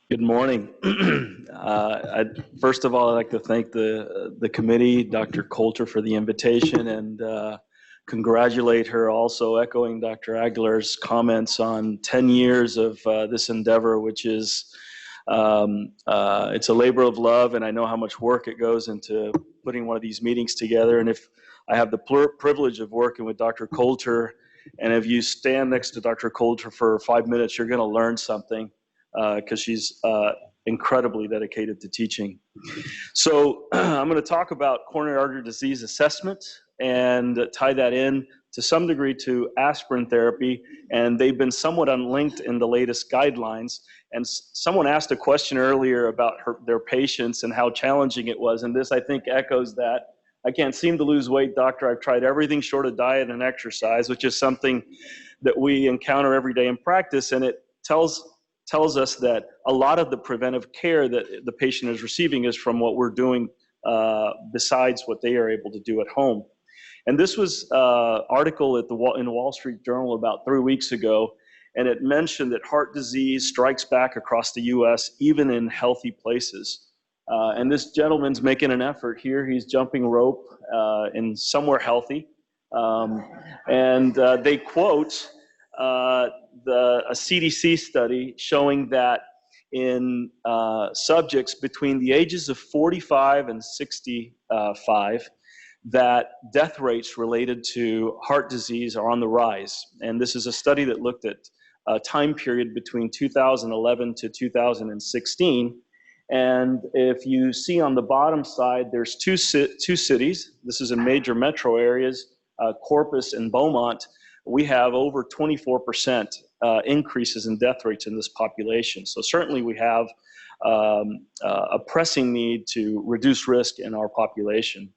Good morning. First of all, I'd like to thank the committee, Dr. Coulter, for the invitation, and congratulate her, also echoing Dr. Aguilar's comments on 10 years of this endeavor, which is it's a labor of love, and I know how much work it goes into putting one of these meetings together. And if I have the privilege of working with Dr. Coulter, and if you stand next to Dr. Coulter for 5 minutes, you're going to learn something, because she's incredibly dedicated to teaching. So I'm going to talk about coronary artery disease assessment and tie that in to some degree to aspirin therapy, and they've been somewhat unlinked in the latest guidelines. And someone asked a question earlier about their patients and how challenging it was, and this, I think, echoes that. I can't seem to lose weight, doctor. I've tried everything short of diet and exercise, which is something that we encounter every day in practice, and it tells us that a lot of the preventive care that the patient is receiving is from what we're doing besides what they are able to do at home. And this was an article in the Wall Street Journal about 3 weeks ago, and it mentioned that heart disease strikes back across the US, even in healthy places. And this gentleman's making an effort here. He's jumping rope in somewhere healthy. And they quote a CDC study showing that in subjects between the ages of 45 and 65, that death rates related to heart disease are on the rise. And this is a study that looked at a time period between 2011 to 2016. And if you see on the bottom side, there's two cities. This is in major metro areas, Corpus and Beaumont. We have over 24% increases in death rates in this population. So certainly we have a pressing need to reduce risk in our population.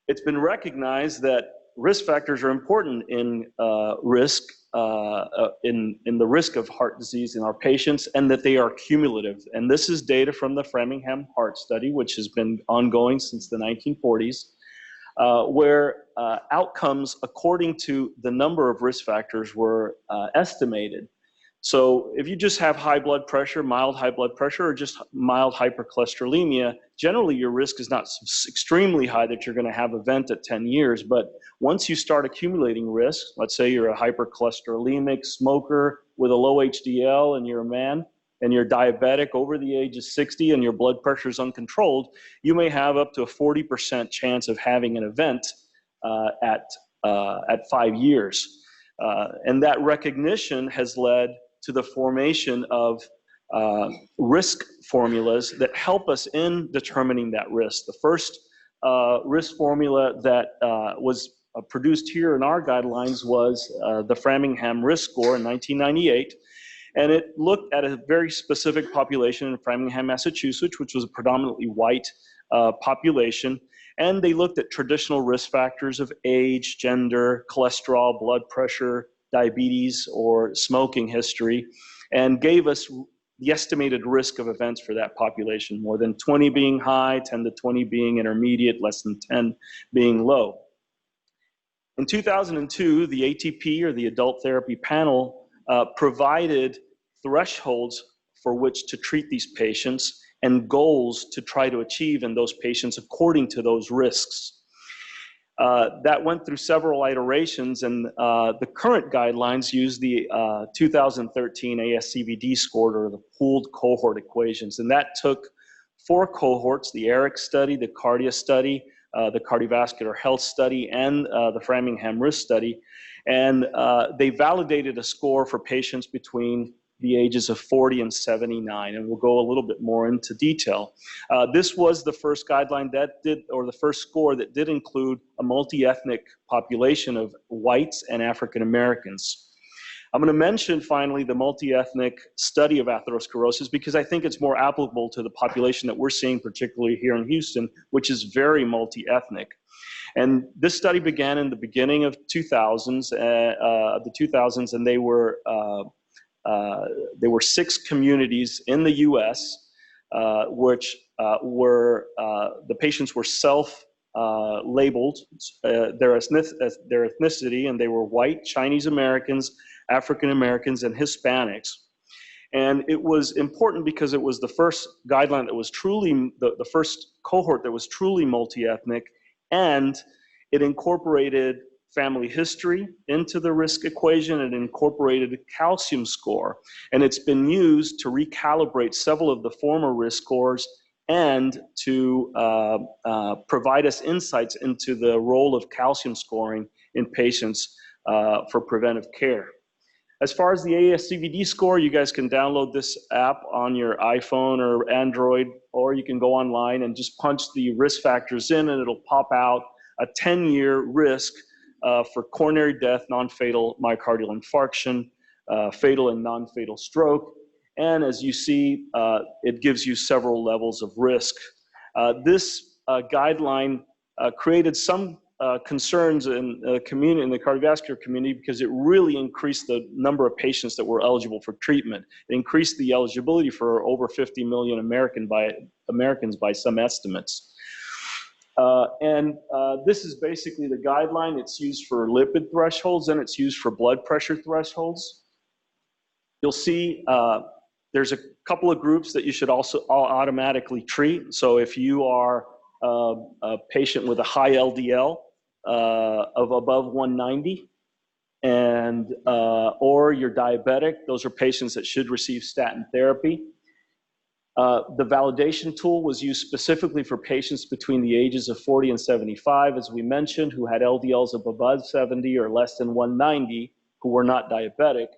It's been recognized that risk factors are important in the risk of heart disease in our patients, and that they are cumulative. And this is data from the Framingham Heart Study, which has been ongoing since the 1940s. Where outcomes according to the number of risk factors were estimated. So if you just have high blood pressure, mild high blood pressure, or just mild hypercholesterolemia, generally your risk is not extremely high that you're going to have an event at 10 years. But once you start accumulating risk, let's say you're a hypercholesterolemic smoker with a low HDL and you're a man, and you're diabetic over the age of 60 and your blood pressure is uncontrolled, you may have up to a 40% chance of having an event at 5 years. And that recognition has led to the formation of risk formulas that help us in determining that risk. The first risk formula that was produced here in our guidelines was the Framingham Risk Score in 1998. And it looked at a very specific population in Framingham, Massachusetts, which was a predominantly white population. And they looked at traditional risk factors of age, gender, cholesterol, blood pressure, diabetes, or smoking history, and gave us the estimated risk of events for that population, more than 20 being high, 10 to 20 being intermediate, less than 10 being low. In 2002, the ATP, or the Adult Therapy Panel, provided thresholds for which to treat these patients and goals to try to achieve in those patients according to those risks. That went through several iterations, and the current guidelines use the 2013 ASCVD score, or the pooled cohort equations, and that took 4 cohorts: the ERIC study, the CARDIA study, the cardiovascular health study, and the Framingham Risk Study. And they validated a score for patients between the ages of 40 and 79, and we'll go a little bit more into detail. This was the first guideline that did, or the first score that did include a multi-ethnic population of whites and African Americans. I'm going to mention finally the multi-ethnic study of atherosclerosis, because I think it's more applicable to the population that we're seeing, particularly here in Houston, which is very multi-ethnic. And this study began in the beginning of the 2000s, and they were 6 communities in the U.S., which the patients were self-labeled their ethnicity, and they were white, Chinese Americans, African Americans, and Hispanics. And it was important because it was the first guideline that was truly, the first cohort that was truly multi-ethnic, and it incorporated family history into the risk equation and incorporated a calcium score. And it's been used to recalibrate several of the former risk scores and to provide us insights into the role of calcium scoring in patients for preventive care. As far as the ASCVD score, you guys can download this app on your iPhone or Android, or you can go online and just punch the risk factors in and it'll pop out a 10-year risk for coronary death, non-fatal myocardial infarction, fatal and non-fatal stroke. And as you see, it gives you several levels of risk. This guideline created some concerns in the community, in the cardiovascular community, because it really increased the number of patients that were eligible for treatment. It increased the eligibility for over 50 million Americans by some estimates. This is basically the guideline. It's used for lipid thresholds and it's used for blood pressure thresholds. You'll see there's a couple of groups that you should also automatically treat. So if you are a patient with a high LDL of above 190, and or you're diabetic, those are patients that should receive statin therapy. The validation tool was used specifically for patients between the ages of 40 and 75, as we mentioned, who had LDLs of above 70 or less than 190, who were not diabetic.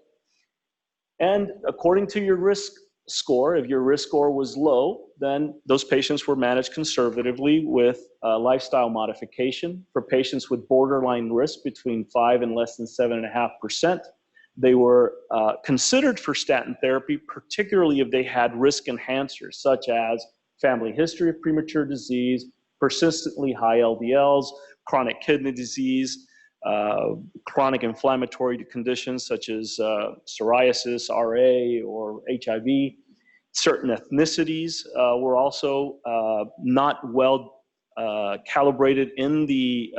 And according to your risk score, if your risk score was low, then those patients were managed conservatively with lifestyle modification. For patients with borderline risk between 5 and less than 7.5%, they were considered for statin therapy, particularly if they had risk enhancers, such as family history of premature disease, persistently high LDLs, chronic kidney disease, chronic inflammatory conditions such as psoriasis, RA, or HIV. Certain ethnicities were also not well calibrated in the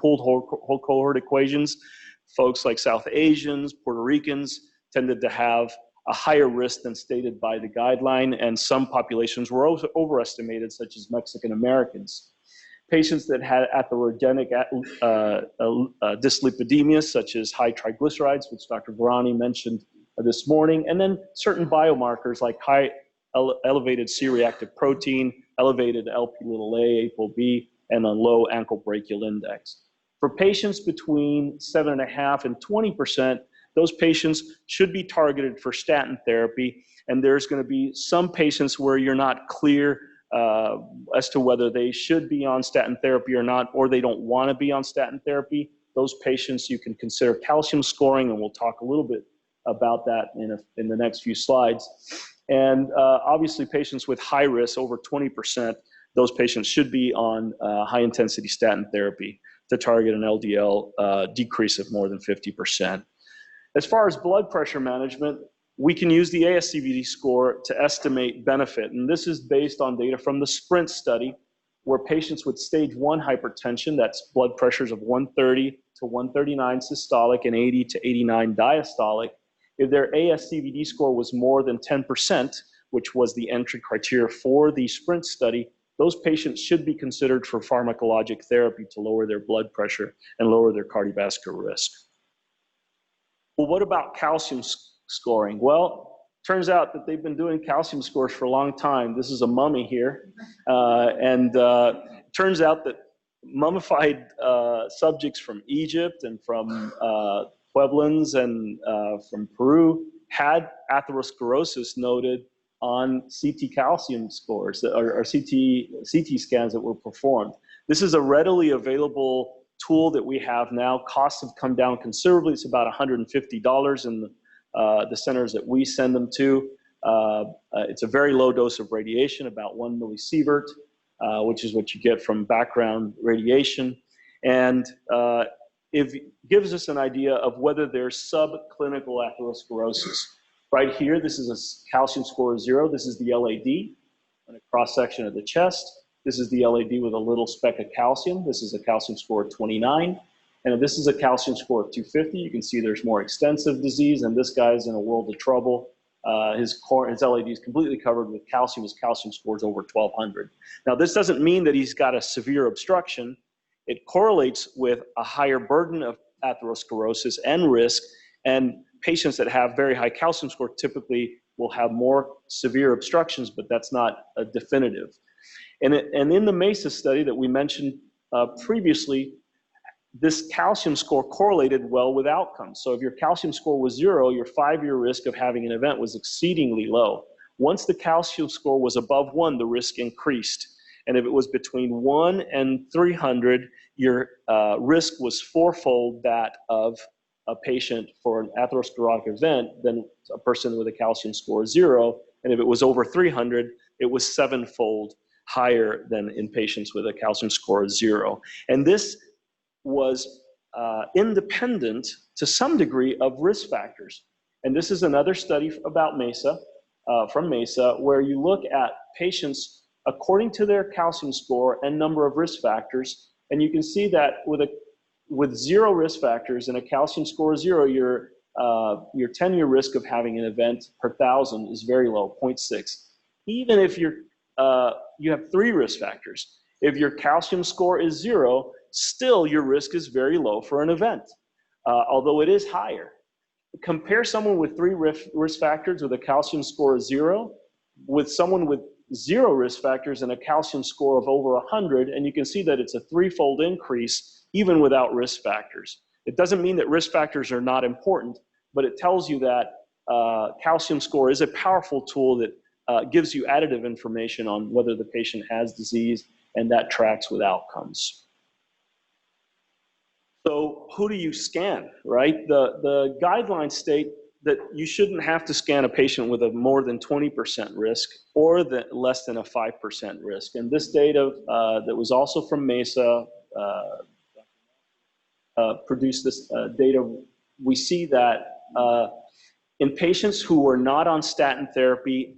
pooled whole cohort equations. Folks like South Asians, Puerto Ricans tended to have a higher risk than stated by the guideline, and some populations were overestimated, such as Mexican Americans. Patients that had atherogenic dyslipidemia, such as high triglycerides, which Dr. Varani mentioned this morning, and then certain biomarkers like high elevated C-reactive protein, elevated Lp(a), ApoB, and a low ankle brachial index. For patients between 7.5% and 20%, those patients should be targeted for statin therapy, and there's going to be some patients where you're not clear as to whether they should be on statin therapy or not, or they don't want to be on statin therapy. Those patients you can consider calcium scoring, and we'll talk a little bit about that in the next few slides. And obviously patients with high risk, over 20%, those patients should be on high intensity statin therapy to target an LDL decrease of more than 50%. As far as blood pressure management, we can use the ASCVD score to estimate benefit. And this is based on data from the SPRINT study, where patients with stage 1 hypertension, that's blood pressures of 130 to 139 systolic and 80 to 89 diastolic, if their ASCVD score was more than 10%, which was the entry criteria for the SPRINT study, those patients should be considered for pharmacologic therapy to lower their blood pressure and lower their cardiovascular risk. Well, what about calcium scoring? Well, turns out that they've been doing calcium scores for a long time. This is a mummy here. Turns out that mummified subjects from Egypt and from Pueblans and from Peru had atherosclerosis noted on CT calcium scores or CT scans that were performed. This is a readily available tool that we have now. Costs have come down considerably. It's about $150 in the centers that we send them to. It's a very low dose of radiation, about 1 millisievert, which is what you get from background radiation. And it gives us an idea of whether there's subclinical atherosclerosis. Right here, this is a calcium score of 0. This is the LAD and a cross-section of the chest. This is the LAD with a little speck of calcium. This is a calcium score of 29. And if this is a calcium score of 250, you can see there's more extensive disease, and this guy's in a world of trouble. his LAD is completely covered with calcium. His calcium score is over 1200. Now, this doesn't mean that he's got a severe obstruction. It correlates with a higher burden of atherosclerosis and risk, and patients that have very high calcium score typically will have more severe obstructions, but that's not a definitive. And in the MESA study that we mentioned previously, this calcium score correlated well with outcomes. So if your calcium score was 0, your 5-year risk of having an event was exceedingly low. Once the calcium score was above 1, the risk increased. And if it was between 1 and 300, your risk was 4-fold that of a patient for an atherosclerotic event than a person with a calcium score of 0. And if it was over 300, it was 7-fold higher than in patients with a calcium score of 0. And this was independent to some degree of risk factors. And this is another study about MESA, from MESA, where you look at patients according to their calcium score and number of risk factors. And you can see that with 0 risk factors and a calcium score of 0, your 10-year risk of having an event per 1,000 is very low, 0.6. Even if you have 3 risk factors, if your calcium score is 0, still your risk is very low for an event, although it is higher. Compare someone with 3 risk factors with a calcium score of 0 with someone with 0 risk factors and a calcium score of over 100, and you can see that it's a 3-fold increase even without risk factors. It doesn't mean that risk factors are not important, but it tells you that calcium score is a powerful tool that gives you additive information on whether the patient has disease, and that tracks with outcomes. So who do you scan, right? The guidelines state that you shouldn't have to scan a patient with a more than 20% risk or less than a 5% risk. And this data that was also from MESA produced this data. We see that in patients who were not on statin therapy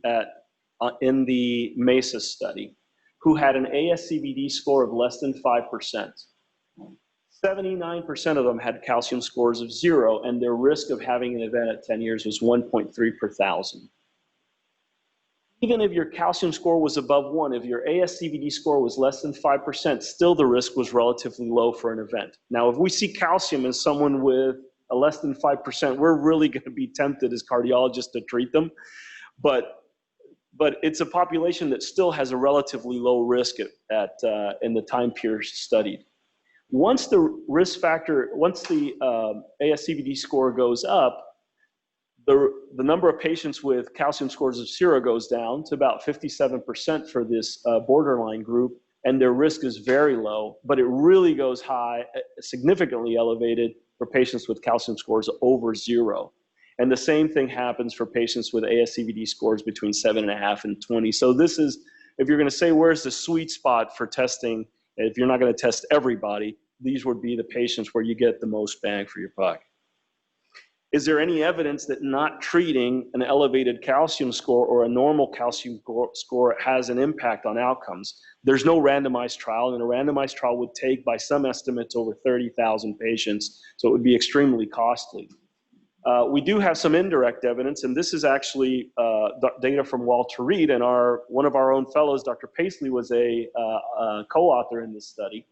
in the MESA study, who had an ASCVD score of less than 5%, 79% of them had calcium scores of 0, and their risk of having an event at 10 years was 1.3 per 1,000. Even if your calcium score was above 1, if your ASCVD score was less than 5%, still the risk was relatively low for an event. Now, if we see calcium in someone with a less than 5%, we're really going to be tempted as cardiologists to treat them. But it's a population that still has a relatively low risk in the time period studied. Once the ASCVD score goes up, the number of patients with calcium scores of 0 goes down to about 57% for this borderline group, and their risk is very low, but it really goes high, significantly elevated for patients with calcium scores over 0. And the same thing happens for patients with ASCVD scores between 7.5 and 20. So this is, if you're going to say where's the sweet spot for testing, if you're not going to test everybody, these would be the patients where you get the most bang for your buck. Is there any evidence that not treating an elevated calcium score or a normal calcium score has an impact on outcomes? There's no randomized trial, and a randomized trial would take, by some estimates, over 30,000 patients, so it would be extremely costly. We do have some indirect evidence, and this is actually data from Walter Reed, and one of our own fellows, Dr. Paisley, was a co-author in this study.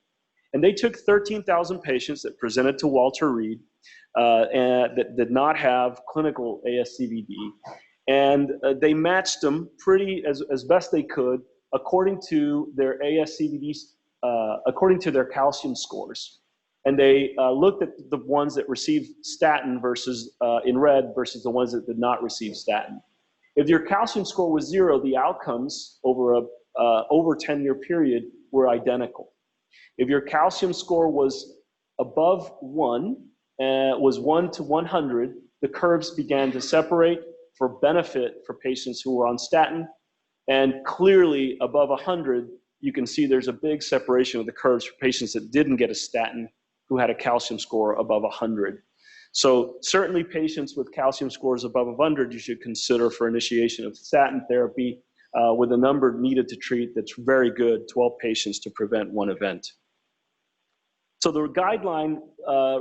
And they took 13,000 patients that presented to Walter Reed and that did not have clinical ASCVD, and they matched them as best they could according to their ASCVD, according to their calcium scores. And they looked at the ones that received statin versus in red versus the ones that did not receive statin. If your calcium score was 0, the outcomes over a over 10-year period were identical. If your calcium score was above 1, was 1 to 100, the curves began to separate for benefit for patients who were on statin, and clearly above 100, you can see there's a big separation of the curves for patients that didn't get a statin who had a calcium score above 100. So certainly patients with calcium scores above 100, you should consider for initiation of statin therapy with a number needed to treat that's very good, 12 patients to prevent 1 event. So the guideline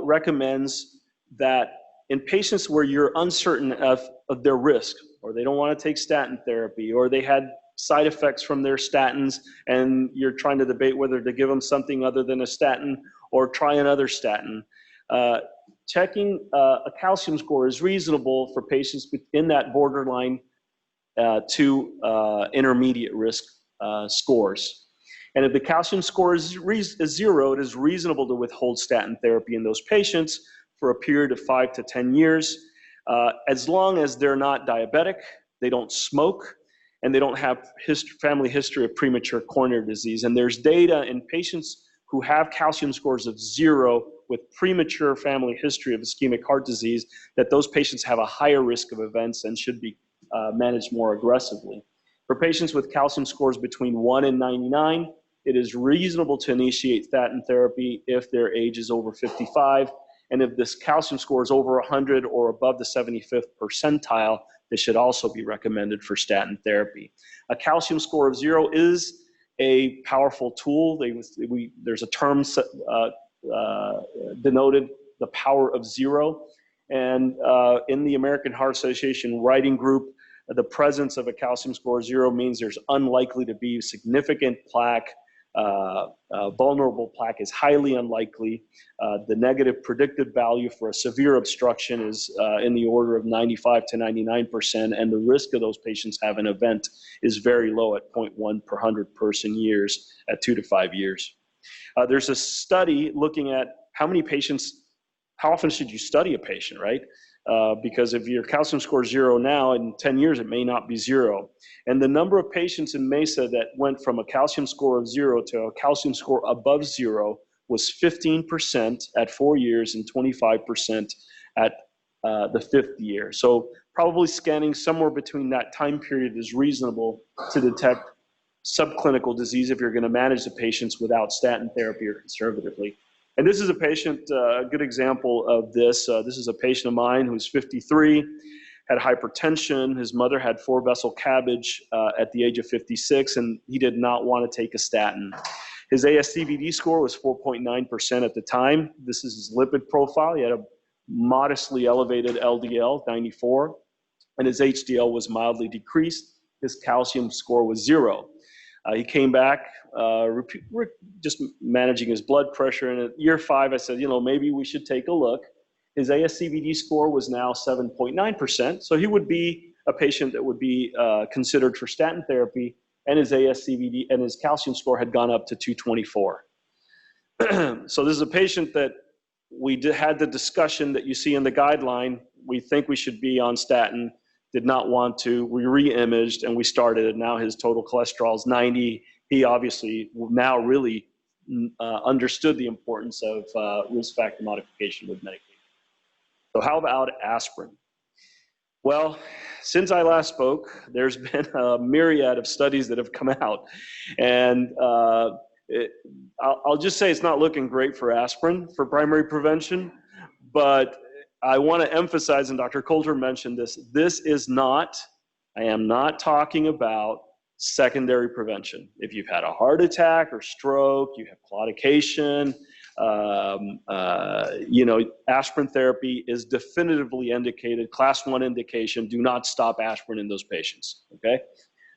recommends that in patients where you're uncertain of their risk, or they don't want to take statin therapy, or they had side effects from their statins, and you're trying to debate whether to give them something other than a statin or try another statin. Checking a calcium score is reasonable for patients in that borderline to intermediate risk scores. And if the calcium score is 0, it is reasonable to withhold statin therapy in those patients for a period of 5 to 10 years, as long as they're not diabetic, they don't smoke, and they don't have family history of premature coronary disease. And there's data in patients who have calcium scores of 0 with premature family history of ischemic heart disease, that those patients have a higher risk of events and should be managed more aggressively. For patients with calcium scores between 1 and 99, it is reasonable to initiate statin therapy if their age is over 55. And if this calcium score is over 100 or above the 75th percentile, this should also be recommended for statin therapy. A calcium score of 0 is a powerful tool. There's a term denoted the power of 0. And in the American Heart Association writing group, the presence of a calcium score of 0 means there's unlikely to be significant plaque. Vulnerable plaque is highly unlikely. The negative predicted value for a severe obstruction is in the order of 95 to 99%, and the risk of those patients have an event is very low at 0.1 per 100 person years at 2 to 5 years. There's a study looking at how often should you study a patient, right? Because if your calcium score is 0 now, in 10 years it may not be 0. And the number of patients in MESA that went from a calcium score of 0 to a calcium score above 0 was 15% at 4 years and 25% at the 5th year. So probably scanning somewhere between that time period is reasonable to detect subclinical disease if you're going to manage the patients without statin therapy or conservatively. And this is a patient, a good example of this. This is a patient of mine who's 53, had hypertension. His mother had 4-vessel CABG at the age of 56, and he did not want to take a statin. His ASCVD score was 4.9% at the time. This is his lipid profile. He had a modestly elevated LDL, 94, and his HDL was mildly decreased. His calcium score was 0. He came back, just managing his blood pressure, and at year 5, I said, maybe we should take a look. His ASCVD score was now 7.9%, so he would be a patient that would be considered for statin therapy, and his ASCVD and his calcium score had gone up to 224. So this is a patient that we had the discussion that you see in the guideline. We think we should be on statin. Did not want to. We re-imaged and we started, and now his total cholesterol is 90. He obviously now really understood the importance of risk factor modification with medication. So how about aspirin? Well, since I last spoke, there's been a myriad of studies that have come out, and I'll just say it's not looking great for aspirin for primary prevention, but I want to emphasize, and Dr. Coulter mentioned this, I am not talking about secondary prevention. If you've had a heart attack or stroke, you have claudication, aspirin therapy is definitively indicated, class 1 indication. Do not stop aspirin in those patients, okay?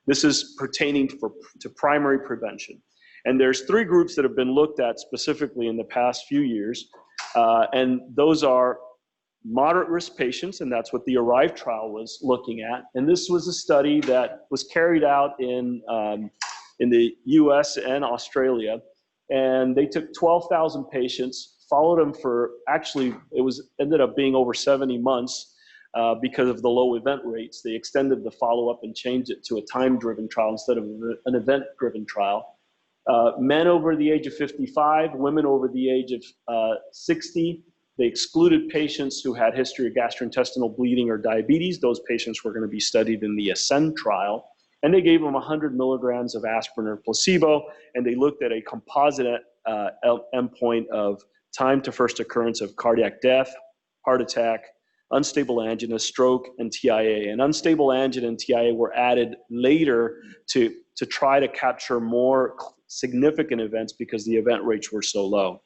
This is pertaining to primary prevention. And there's 3 groups that have been looked at specifically in the past few years, and those are moderate risk patients, and that's what the ARRIVE trial was looking at. And this was a study that was carried out in the US and Australia. And they took 12,000 patients, followed them for, actually, ended up being over 70 months because of the low event rates. They extended the follow-up and changed it to a time-driven trial instead of an event-driven trial. Men over the age of 55, women over the age of 60. They excluded patients who had history of gastrointestinal bleeding or diabetes. Those patients were going to be studied in the ASCEND trial. And they gave them 100 milligrams of aspirin or placebo, and they looked at a composite endpoint of time to first occurrence of cardiac death, heart attack, unstable angina, stroke, and TIA. And unstable angina and TIA were added later to try to capture more significant events because the event rates were so low.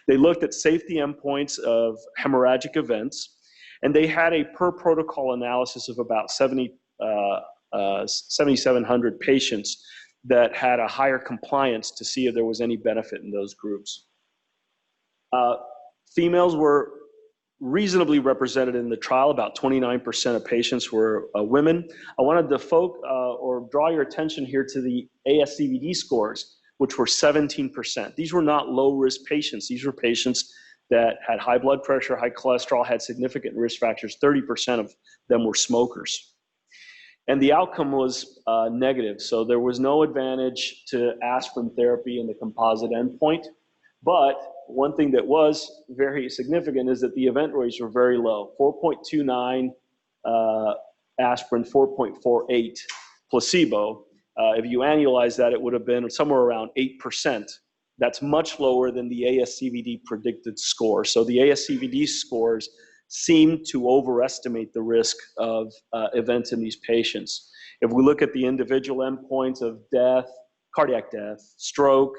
They looked at safety endpoints of hemorrhagic events, and they had a per protocol analysis of about 70 7,700 patients that had a higher compliance to see if there was any benefit in those groups. Females were reasonably represented in the trial. About 29% of patients were women. I wanted to or draw your attention here to the ASCVD scores, which were 17%. These were not low-risk patients. These were patients that had high blood pressure, high cholesterol, had significant risk factors. 30% of them were smokers. And the outcome was negative. So there was no advantage to aspirin therapy in the composite endpoint. But one thing that was very significant is that the event rates were very low, 4.29 aspirin, 4.48 placebo. If you annualize that, it would have been somewhere around 8%. That's much lower than the ASCVD predicted score. So the ASCVD scores seem to overestimate the risk of events in these patients. If we look at the individual endpoints of death, cardiac death, stroke,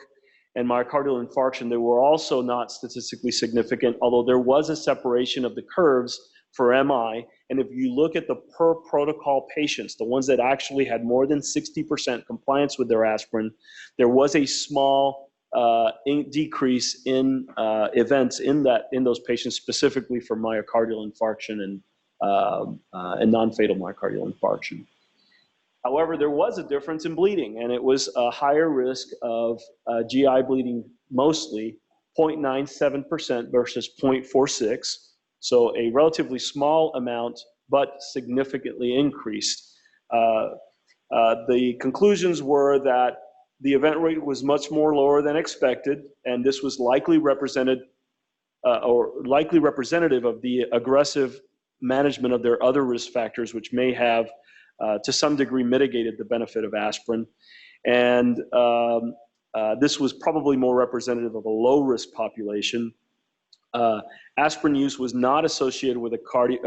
and myocardial infarction, they were also not statistically significant, although there was a separation of the curves for MI. And if you look at the per protocol patients, the ones that actually had more than 60% compliance with their aspirin, there was a small decrease in events in those patients, specifically for myocardial infarction and non-fatal myocardial infarction. However, there was a difference in bleeding, and it was a higher risk of GI bleeding, mostly 0.97% versus 0.46. So a relatively small amount, but significantly increased. The conclusions were that the event rate was much more lower than expected, and this was likely representative of the aggressive management of their other risk factors, which may have to some degree mitigated the benefit of aspirin. And this was probably more representative of a low-risk population. Aspirin use was not associated with a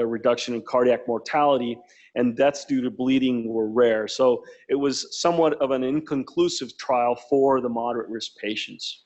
reduction in cardiac mortality, and deaths due to bleeding were rare. So it was somewhat of an inconclusive trial for the moderate risk patients.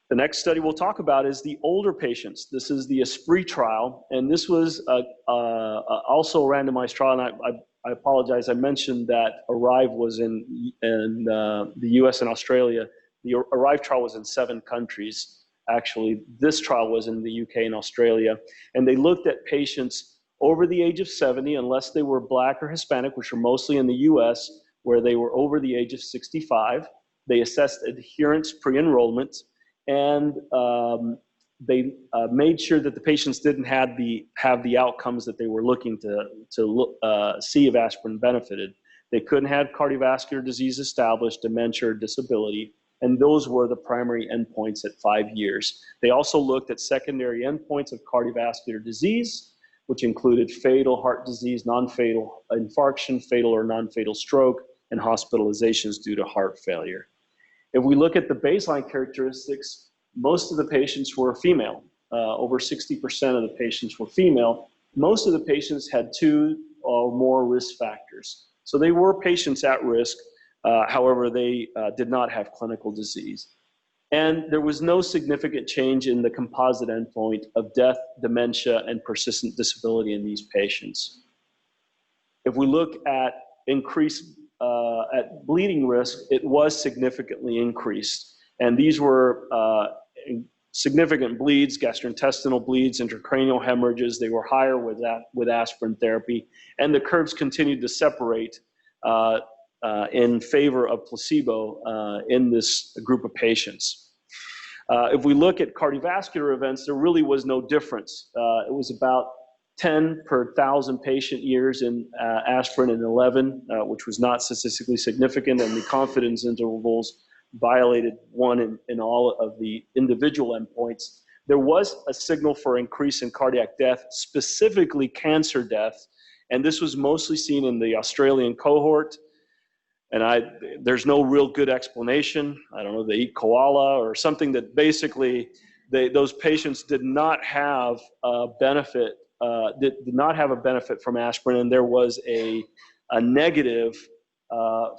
The next study we'll talk about is the older patients. This is the Aspirin trial, and this was also a randomized trial. And I apologize, I mentioned that ARRIVE was in the US and Australia. The ARRIVE trial was in 7 countries. Actually, this trial was in the UK and Australia. And they looked at patients over the age of 70, unless they were Black or Hispanic, which are mostly in the US, where they were over the age of 65. They assessed adherence pre-enrollment, and they made sure that the patients didn't have the outcomes that they were looking to see if aspirin benefited. They couldn't have cardiovascular disease established, dementia, or disability, and those were the primary endpoints at 5 years. They also looked at secondary endpoints of cardiovascular disease, which included fatal heart disease, non-fatal infarction, fatal or non-fatal stroke, and hospitalizations due to heart failure. If we look at the baseline characteristics, most of the patients were female. Over 60% of the patients were female. Most of the patients had 2 or more risk factors. So they were patients at risk. However, they did not have clinical disease. And there was no significant change in the composite endpoint of death, dementia, and persistent disability in these patients. If we look at at bleeding risk, it was significantly increased. And these were significant bleeds, gastrointestinal bleeds, intracranial hemorrhages. They were higher with aspirin therapy. And the curves continued to separate in favor of placebo in this group of patients. If we look at cardiovascular events, there really was no difference. It was about 10 per 1,000 patient years in aspirin and 11, which was not statistically significant, and the confidence intervals violated 1 in all of the individual endpoints. There was a signal for increase in cardiac death, specifically cancer death, and this was mostly seen in the Australian cohort. And there's no real good explanation. I don't know, they eat koala or something that basically those patients did not have a benefit, did not have a benefit from aspirin, and there was a negative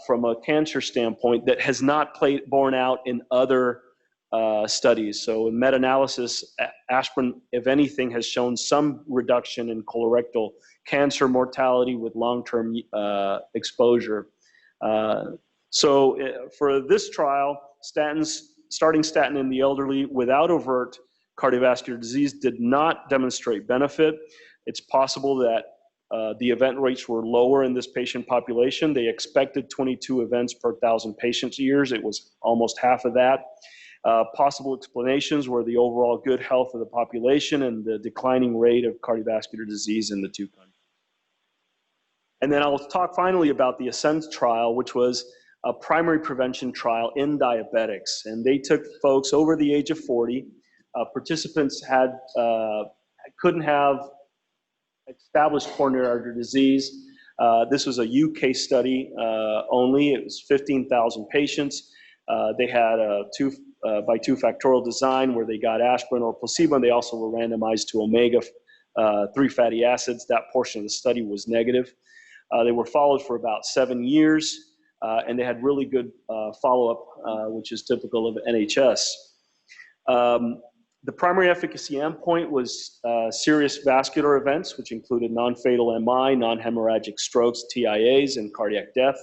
from a cancer standpoint that has not borne out in other studies. So in meta-analysis, aspirin, if anything, has shown some reduction in colorectal cancer mortality with long-term exposure. For this trial, starting statin in the elderly without overt cardiovascular disease did not demonstrate benefit. It's possible that the event rates were lower in this patient population. They expected 22 events per 1,000 patients years. It was almost half of that. Possible explanations were the overall good health of the population and the declining rate of cardiovascular disease in the two countries. And then I'll talk finally about the ASCEND trial, which was a primary prevention trial in diabetics. And they took folks over the age of 40. Participants couldn't have established coronary artery disease. This was a UK study only. It was 15,000 patients. They had a 2 by 2 factorial design where they got aspirin or placebo, and they also were randomized to omega-3 fatty acids. That portion of the study was negative. They were followed for about 7 years, and they had really good follow-up, which is typical of NHS. The primary efficacy endpoint was serious vascular events, which included non-fatal MI, non-hemorrhagic strokes, TIAs, and cardiac death.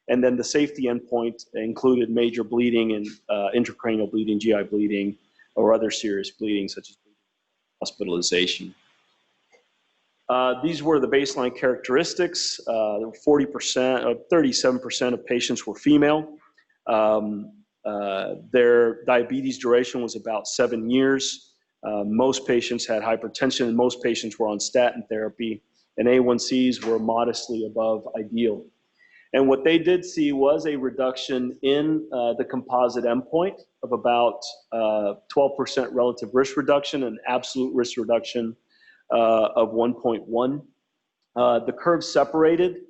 And then the safety endpoint included major bleeding and intracranial bleeding, GI bleeding, or other serious bleeding, such as hospitalization. These were the baseline characteristics. 37% of patients were female. Their diabetes duration was about 7 years. Most patients had hypertension, and most patients were on statin therapy, and A1Cs were modestly above ideal. And what they did see was a reduction in the composite endpoint of about 12% relative risk reduction and absolute risk reduction of 1.1. The curve separated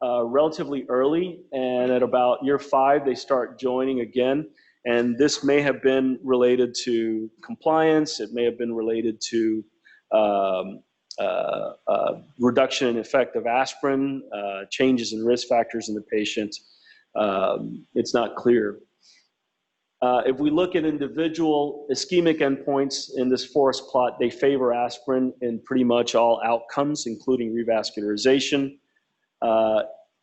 relatively early, and at about year 5, they start joining again. And this may have been related to compliance. It may have been related to reduction in effect of aspirin, changes in risk factors in the patient. It's not clear. If we look at individual ischemic endpoints in this forest plot, they favor aspirin in pretty much all outcomes, including revascularization.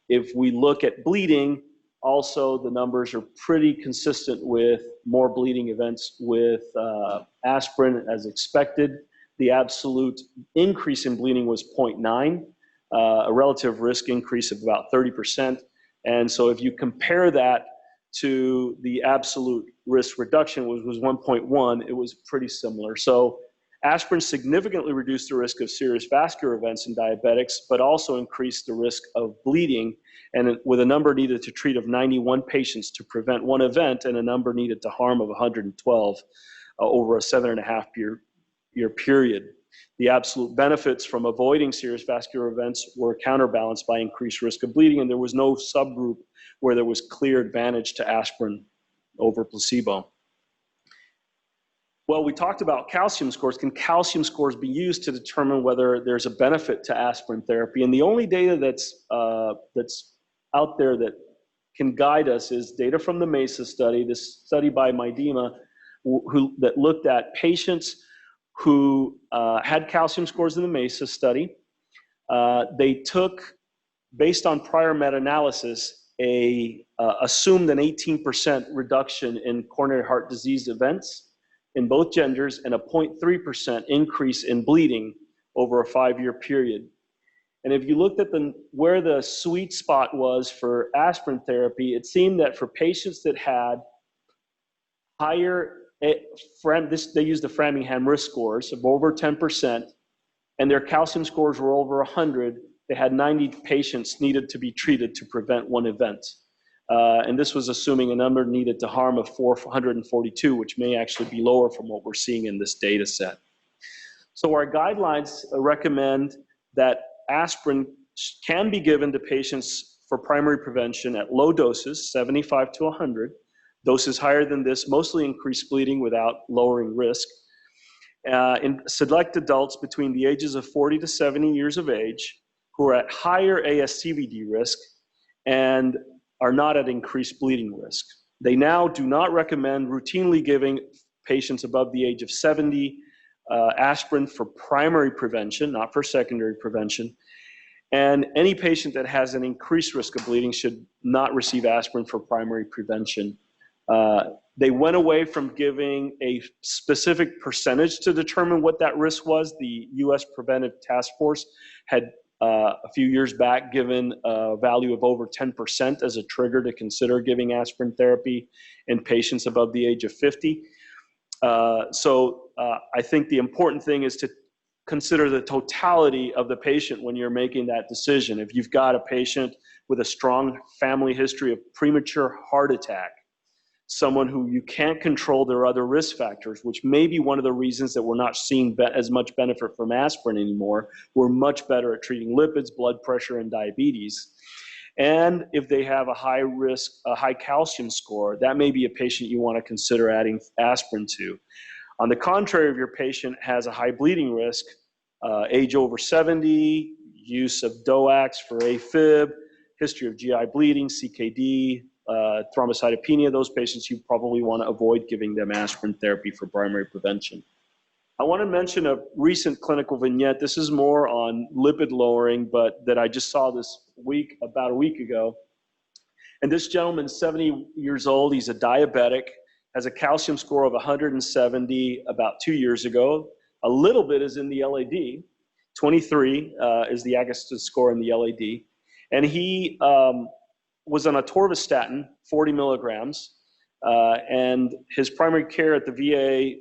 If we look at bleeding, also the numbers are pretty consistent with more bleeding events with aspirin as expected. The absolute increase in bleeding was 0.9, a relative risk increase of about 30%. And so if you compare that to the absolute risk reduction, which was 1.1, it was pretty similar. So aspirin significantly reduced the risk of serious vascular events in diabetics, but also increased the risk of bleeding, and with a number needed to treat of 91 patients to prevent one event and a number needed to harm of 112 over a 7.5-year period. The absolute benefits from avoiding serious vascular events were counterbalanced by increased risk of bleeding, and there was no subgroup where there was clear advantage to aspirin over placebo. Well, we talked about calcium scores. Can calcium scores be used to determine whether there's a benefit to aspirin therapy? And the only data that's out there that can guide us is data from the MESA study, this study by Maidema, that looked at patients who had calcium scores in the MESA study. They took, based on prior meta-analysis, assumed an 18% reduction in coronary heart disease events in both genders and a 0.3% increase in bleeding over a 5-year period. And if you looked at where the sweet spot was for aspirin therapy, it seemed that for patients that had higher, they used the Framingham risk scores of over 10%, and their calcium scores were over 100, they had 90 patients needed to be treated to prevent one event. And this was assuming a number needed to harm of 442, which may actually be lower from what we're seeing in this data set. So our guidelines recommend that aspirin can be given to patients for primary prevention at low doses, 75 to 100. Doses higher than this mostly increase bleeding without lowering risk. In select adults between the ages of 40 to 70 years of age who are at higher ASCVD risk and are not at increased bleeding risk. They now do not recommend routinely giving patients above the age of 70 aspirin for primary prevention, not for secondary prevention. And any patient that has an increased risk of bleeding should not receive aspirin for primary prevention. They went away from giving a specific percentage to determine what that risk was. The U.S. Preventive Task Force had a few years back given a value of over 10% as a trigger to consider giving aspirin therapy in patients above the age of 50. I think the important thing is to consider the totality of the patient when you're making that decision. If you've got a patient with a strong family history of premature heart attack, someone who you can't control their other risk factors, which may be one of the reasons that we're not seeing as much benefit from aspirin anymore. We're much better at treating lipids, blood pressure, and diabetes. And if they have a high risk, a high calcium score, that may be a patient you want to consider adding aspirin to. On the contrary, if your patient has a high bleeding risk, age over 70, use of DOACs for AFib, history of GI bleeding, CKD, thrombocytopenia, those patients you probably want to avoid giving them aspirin therapy for primary prevention. I want to mention a recent clinical vignette. This is more on lipid lowering, but that I just saw this week, about a week ago. And this gentleman's 70 years old. He's a diabetic, has a calcium score of 170 about 2 years ago. A little bit is in the LAD. 23 is the Agassiz score in the LAD. And he was on atorvastatin, 40 milligrams. And his primary care at the VA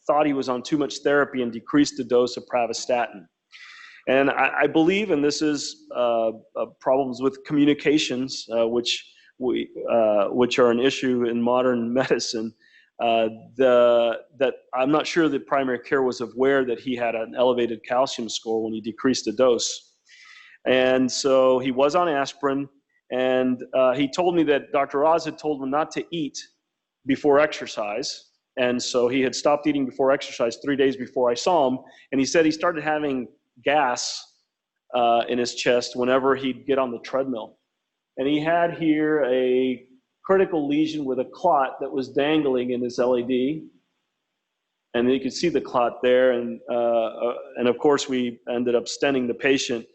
thought he was on too much therapy and decreased the dose of pravastatin. And I believe, and this is problems with communications, which are an issue in modern medicine, that I'm not sure that primary care was aware that he had an elevated calcium score when he decreased the dose. And so he was on aspirin, and he told me that Dr. Oz had told him not to eat before exercise. And so he had stopped eating before exercise 3 days before I saw him. And he said he started having gas in his chest whenever he'd get on the treadmill. And he had here a critical lesion with a clot that was dangling in his LAD. And you could see the clot there. And of course, we ended up stenting the patient.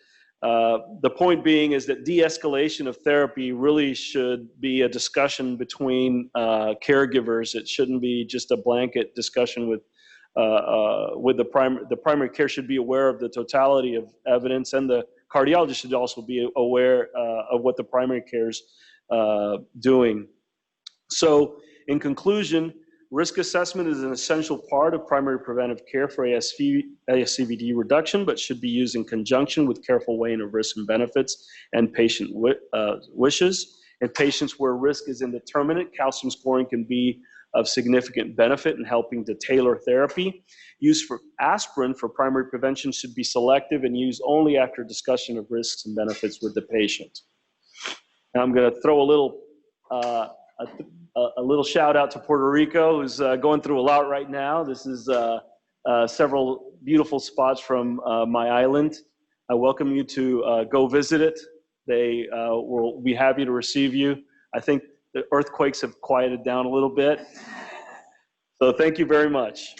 The point being is that de-escalation of therapy really should be a discussion between caregivers. It shouldn't be just a blanket discussion with the primary care should be aware of the totality of evidence, and the cardiologist should also be aware of what the primary care is doing. So in conclusion, risk assessment is an essential part of primary preventive care for ASCVD reduction, but should be used in conjunction with careful weighing of risks and benefits and patient wishes. In patients where risk is indeterminate, calcium scoring can be of significant benefit in helping to tailor therapy. Use for aspirin for primary prevention should be selective and used only after discussion of risks and benefits with the patient. Now I'm going to throw a little shout out to Puerto Rico, who's going through a lot right now. This is several beautiful spots from my island. I welcome you to go visit it. They will be happy to receive you. I think the earthquakes have quieted down a little bit. So thank you very much.